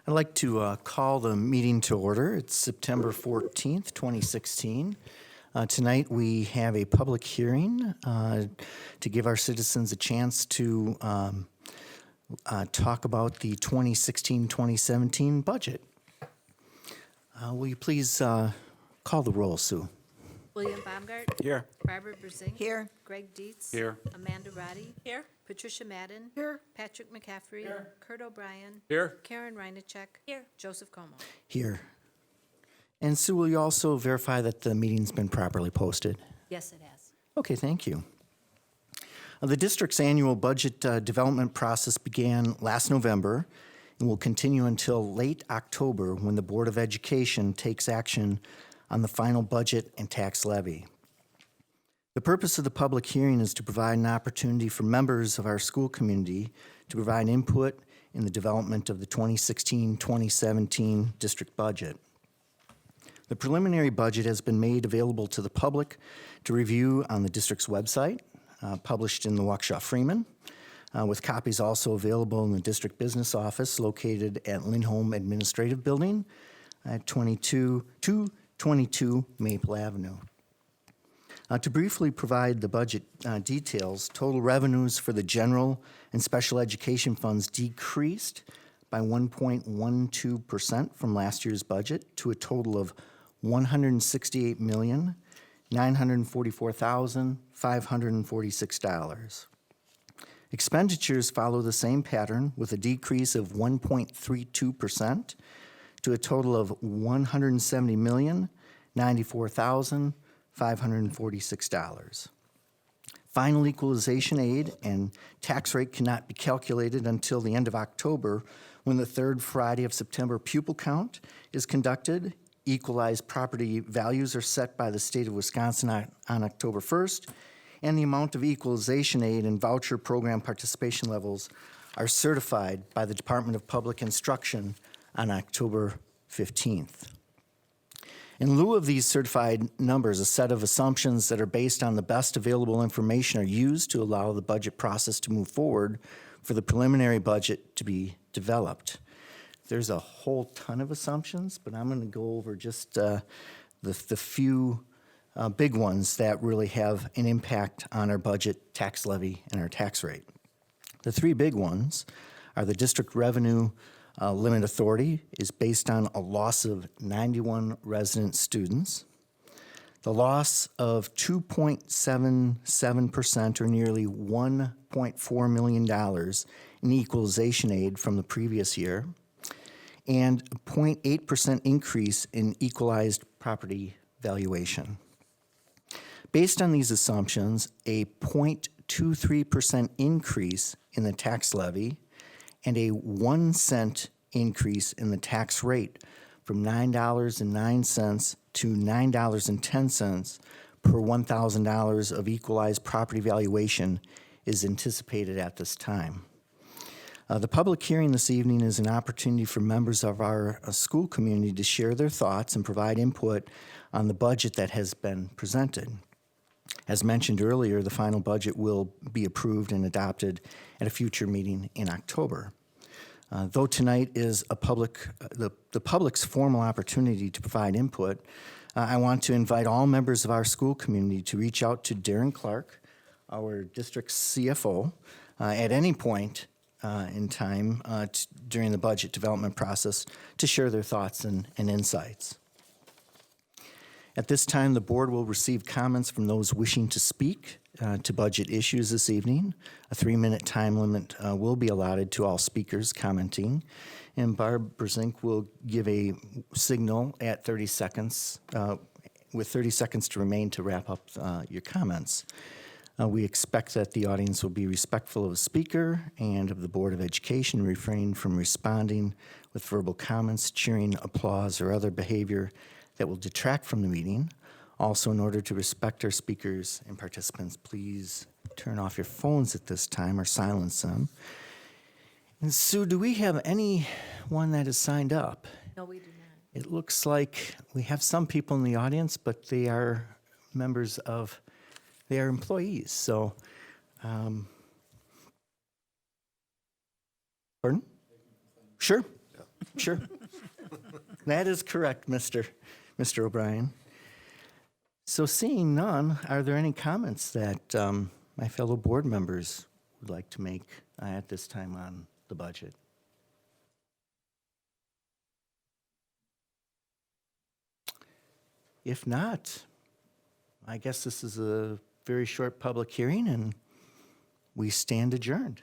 I'd like to call the meeting to order. It's September 14th, 2016. Tonight we have a public hearing to give our citizens a chance to talk about the 2016-2017 budget. Will you please call the roll, Sue? William Baumgart. Here. Barbara Brezink. Here. Greg Dietz. Here. Amanda Roddy. Here. Patricia Madden. Here. Patrick McCaffrey. Here. Kurt O'Brien. Here. Karen Reinacek. Here. Joseph Como. Here. And Sue, will you also verify that the meeting's been properly posted? Yes, it has. Okay, thank you. The district's annual budget development process began last November and will continue until late October when the Board of Education takes action on the final budget and tax levy. The purpose of the public hearing is to provide an opportunity for members of our school community to provide input in the development of the 2016-2017 district budget. The preliminary budget has been made available to the public to review on the district's website, published in the Waukesha Freeman, with copies also available in the district business office located at Lindholm Administrative Building at 222 Maple Avenue. To briefly provide the budget details, total revenues for the general and special education funds decreased by 1.12% from last year's budget to a total of $168,944,546. Expenditures follow the same pattern with a decrease of 1.32% to a total of $170,094,546. Final equalization aid and tax rate cannot be calculated until the end of October when the third Friday of September pupil count is conducted. Equalized property values are set by the state of Wisconsin on October 1st, and the amount of equalization aid and voucher program participation levels are certified by the Department of Public Instruction on October 15th. In lieu of these certified numbers, a set of assumptions that are based on the best available information are used to allow the budget process to move forward for the preliminary budget to be developed. There's a whole ton of assumptions, but I'm going to go over just the few big ones that really have an impact on our budget, tax levy, and our tax rate. The three big ones are the district revenue limit authority is based on a loss of 91 resident students, the loss of 2.77% or nearly $1.4 million in equalization aid from the previous year, and a 0.8% increase in equalized property valuation. Based on these assumptions, a 0.23% increase in the tax levy and a 1 cent increase in the tax rate from $9.09 to $9.10 per $1,000 of equalized property valuation is anticipated at this time. The public hearing this evening is an opportunity for members of our school community to share their thoughts and provide input on the budget that has been presented. As mentioned earlier, the final budget will be approved and adopted at a future meeting in October. Though tonight is the public's formal opportunity to provide input, I want to invite all members of our school community to reach out to Darren Clark, our district's CFO, at any point in time during the budget development process to share their thoughts and insights. At this time, the board will receive comments from those wishing to speak to budget issues this evening. A 3-minute time limit will be allotted to all speakers commenting, and Barb Brezink will give a signal at 30 seconds, with 30 seconds to remain to wrap up your comments. We expect that the audience will be respectful of the speaker and of the Board of Education, refrain from responding with verbal comments, cheering, applause, or other behavior that will detract from the meeting. Also, in order to respect our speakers and participants, please turn off your phones at this time or silence them. And Sue, do we have anyone that is signed up? No, we do not. It looks like we have some people in the audience, but they are employees. So, pardon? Sure. Sure. That is correct, Mr. O'Brien. So seeing none, are there any comments that my fellow board members would like to make at this time on the budget? If not, I guess this is a very short public hearing and we stand adjourned.